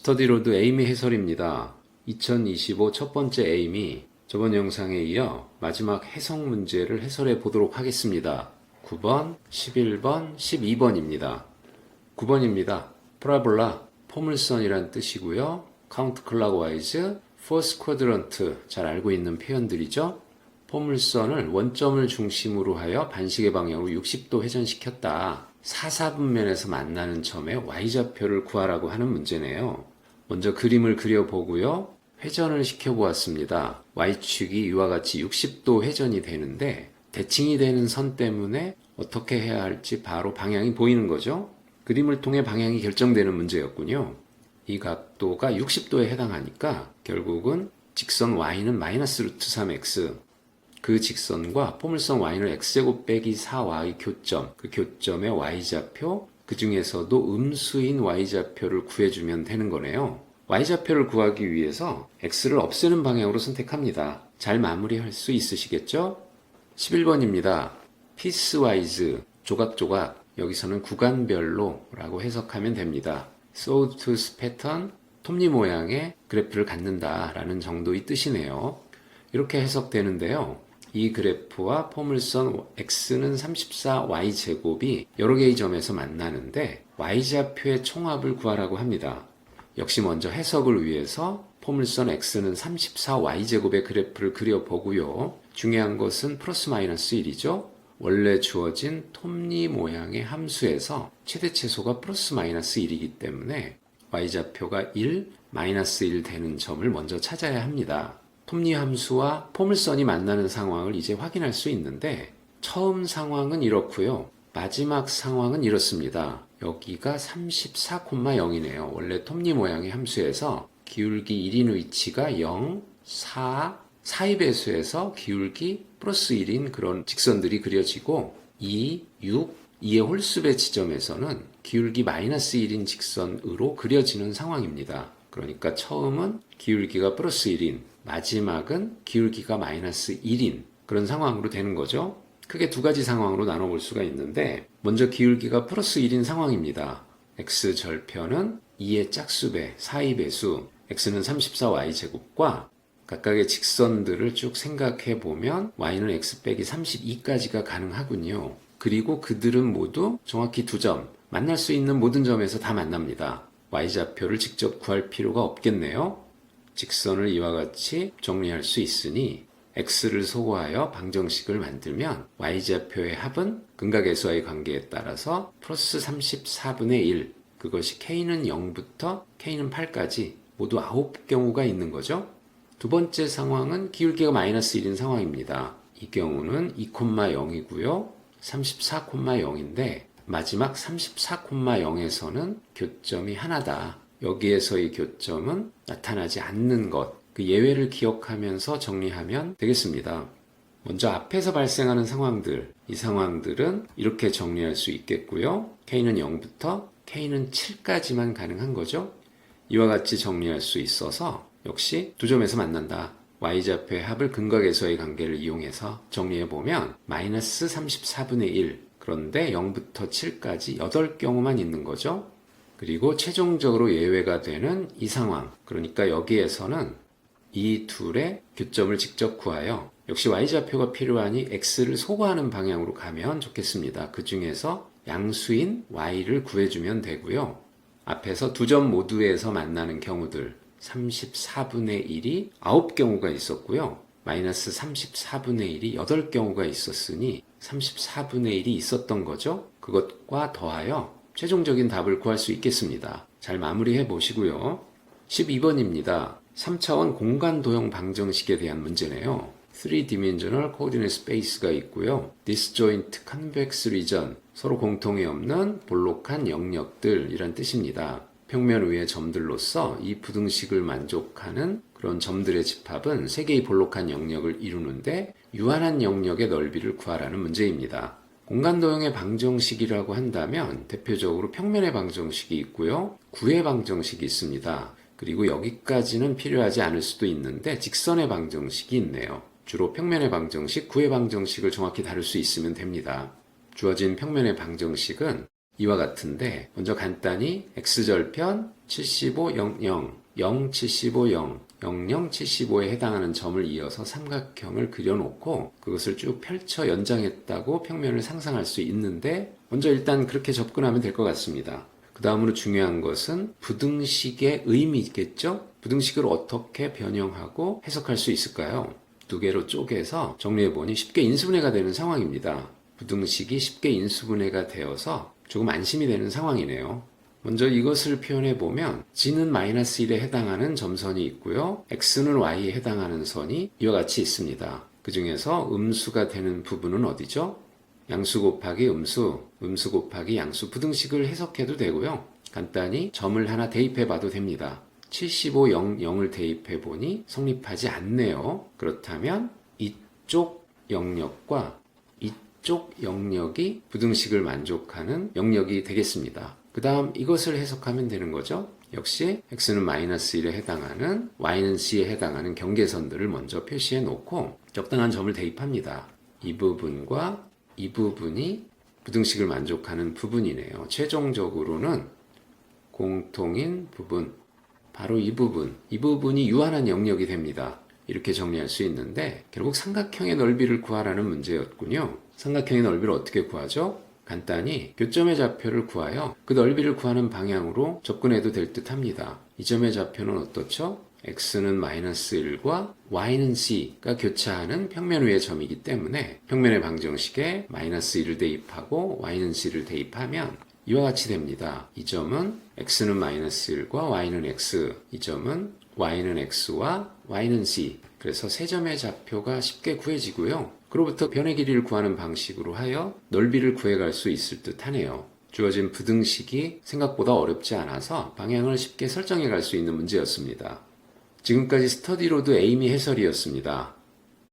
스터디로드 에이미 해설입니다. 2025 첫 번째 에이미, 저번 영상에 이어 마지막 해석 문제를 해설해 보도록 하겠습니다. 9번, 11번, 12번입니다. 9번입니다. 프라볼라, 포물선이란 뜻이고요. 카운트 클락와이즈, 포스 쿼드런트, 잘 알고 있는 표현들이죠. 포물선을 원점을 중심으로 하여 반시계 방향으로 60도 회전시켰다. 사사분면에서 만나는 점의 y좌표를 구하라고 하는 문제네요. 먼저 그림을 그려보고요. 회전을 시켜보았습니다. y축이 이와 같이 60도 회전이 되는데 대칭이 되는 선 때문에 어떻게 해야 할지 바로 방향이 보이는 거죠. 그림을 통해 방향이 결정되는 문제였군요. 이 각도가 60도에 해당하니까 결국은 직선 y는 마이너스 루트 3x, 그 직선과 포물선 y는 x제곱 빼기 4y 교점, 그 교점의 y좌표, 그 중에서도 음수인 y좌표를 구해주면 되는 거네요. y좌표를 구하기 위해서 x를 없애는 방향으로 선택합니다. 잘 마무리할 수 있으시겠죠? 11번입니다. piecewise, 조각조각, 여기서는 구간별로 라고 해석하면 됩니다. sawtooth pattern, 톱니 모양의 그래프를 갖는다 라는 정도의 뜻이네요. 이렇게 해석되는데요. 이 그래프와 포물선 x는 34y제곱이 여러 개의 점에서 만나는데 y좌표의 총합을 구하라고 합니다. 역시 먼저 해석을 위해서 포물선 x는 34y제곱의 그래프를 그려보고요. 중요한 것은 플러스 마이너스 1이죠. 원래 주어진 톱니 모양의 함수에서 최대최소가 플러스 마이너스 1이기 때문에 y좌표가 1, 마이너스 1 되는 점을 먼저 찾아야 합니다. 톱니 함수와 포물선이 만나는 상황을 이제 확인할 수 있는데 처음 상황은 이렇고요. 마지막 상황은 이렇습니다. 여기가 34,0이네요. 원래 톱니 모양의 함수에서 기울기 1인 위치가 0, 4, 4의 배수에서 기울기 플러스 1인 그런 직선들이 그려지고 2, 6, 2의 홀수배 지점에서는 기울기 마이너스 1인 직선으로 그려지는 상황입니다. 그러니까 처음은 기울기가 플러스 1인, 마지막은 기울기가 마이너스 1인 그런 상황으로 되는 거죠. 크게 두 가지 상황으로 나눠볼 수가 있는데 먼저 기울기가 플러스 1인 상황입니다. x 절편은 2의 짝수배, 4의 배수, x는 34y제곱과 각각의 직선들을 쭉 생각해 보면 y는 x 빼기 32까지가 가능하군요. 그리고 그들은 모두 정확히 두 점, 만날 수 있는 모든 점에서 다 만납니다. y좌표를 직접 구할 필요가 없겠네요. 직선을 이와 같이 정리할 수 있으니 x를 소거하여 방정식을 만들면 y좌표의 합은 근각에서의 관계에 따라서 플러스 34분의 1, 그것이 k는 0부터 k는 8까지 모두 9경우가 있는 거죠. 두 번째 상황은 기울기가 마이너스 1인 상황입니다. 이 경우는 2,0이고요. 34,0인데 마지막 34,0에서는 교점이 하나다. 여기에서의 교점은 나타나지 않는 것, 그 예외를 기억하면서 정리하면 되겠습니다. 먼저 앞에서 발생하는 상황들, 이 상황들은 이렇게 정리할 수 있겠고요. k는 0부터 k는 7까지만 가능한 거죠. 이와 같이 정리할 수 있어서 역시 두 점에서 만난다. y좌표의 합을 근각에서의 관계를 이용해서 정리해보면 마이너스 34분의 1, 그런데 0부터 7까지 8경우만 있는 거죠. 그리고 최종적으로 예외가 되는 이 상황, 그러니까 여기에서는 이 둘의 교점을 직접 구하여 역시 y좌표가 필요하니 x를 소거하는 방향으로 가면 좋겠습니다. 그 중에서 양수인 y를 구해주면 되고요. 앞에서 두 점 모두에서 만나는 경우들 34분의 1이 9경우가 있었고요. 마이너스 34분의 1이 8경우가 있었으니 34분의 1이 있었던 거죠. 그것과 더하여 최종적인 답을 구할 수 있겠습니다. 잘 마무리해 보시고요. 12번입니다. 3차원 공간 도형 방정식에 대한 문제네요. 3dimensional coordinate space가 있고요. disjoint convex region, 서로 공통이 없는 볼록한 영역들 이란 뜻입니다. 평면 위의 점들로서 이 부등식을 만족하는 그런 점들의 집합은 세 개의 볼록한 영역을 이루는데 유한한 영역의 넓이를 구하라는 문제입니다. 공간도형의 방정식이라고 한다면 대표적으로 평면의 방정식이 있고요. 구의 방정식이 있습니다. 그리고 여기까지는 필요하지 않을 수도 있는데 직선의 방정식이 있네요. 주로 평면의 방정식, 구의 방정식을 정확히 다룰 수 있으면 됩니다. 주어진 평면의 방정식은 이와 같은데 먼저 간단히 x절편 75, 00, 0, 75, 0, 00, 75에 해당하는 점을 이어서 삼각형을 그려놓고 그것을 쭉 펼쳐 연장했다고 평면을 상상할 수 있는데 먼저 일단 그렇게 접근하면 될 것 같습니다. 그 다음으로 중요한 것은 부등식의 의미겠죠? 부등식을 어떻게 변형하고 해석할 수 있을까요? 두 개로 쪼개서 정리해보니 쉽게 인수분해가 되는 상황입니다. 부등식이 쉽게 인수분해가 되어서 조금 안심이 되는 상황이네요. 먼저 이것을 표현해보면 g는 마이너스 1에 해당하는 점선이 있고요. x는 y에 해당하는 선이 이와 같이 있습니다. 그 중에서 음수가 되는 부분은 어디죠? 양수 곱하기 음수, 음수 곱하기 양수 부등식을 해석해도 되고요. 간단히 점을 하나 대입해봐도 됩니다. 75, 0, 0을 대입해보니 성립하지 않네요. 그렇다면 이쪽 영역과 이쪽 영역이 부등식을 만족하는 영역이 되겠습니다. 그 다음 이것을 해석하면 되는 거죠. 역시 x는 마이너스 1에 해당하는 y는 c에 해당하는 경계선들을 먼저 표시해 놓고 적당한 점을 대입합니다. 이 부분과 이 부분이 부등식을 만족하는 부분이네요. 최종적으로는 공통인 부분, 바로 이 부분이 유한한 영역이 됩니다. 이렇게 정리할 수 있는데 결국 삼각형의 넓이를 구하라는 문제였군요. 삼각형의 넓이를 어떻게 구하죠? 간단히 교점의 좌표를 구하여 그 넓이를 구하는 방향으로 접근해도 될 듯 합니다. 이 점의 좌표는 어떻죠? x는 마이너스 1과 y는 c가 교차하는 평면 위의 점이기 때문에 평면의 방정식에 마이너스 1을 대입하고 y는 c를 대입하면 이와 같이 됩니다. 이 점은 x는 마이너스 1과 y는 x, 이 점은 y는 x와 y는 c. 그래서 세 점의 좌표가 쉽게 구해지고요. 그로부터 변의 길이를 구하는 방식으로 하여 넓이를 구해갈 수 있을 듯 하네요. 주어진 부등식이 생각보다 어렵지 않아서 방향을 쉽게 설정해 갈 수 있는 문제였습니다. 지금까지 스터디로드 에이미 해설이었습니다.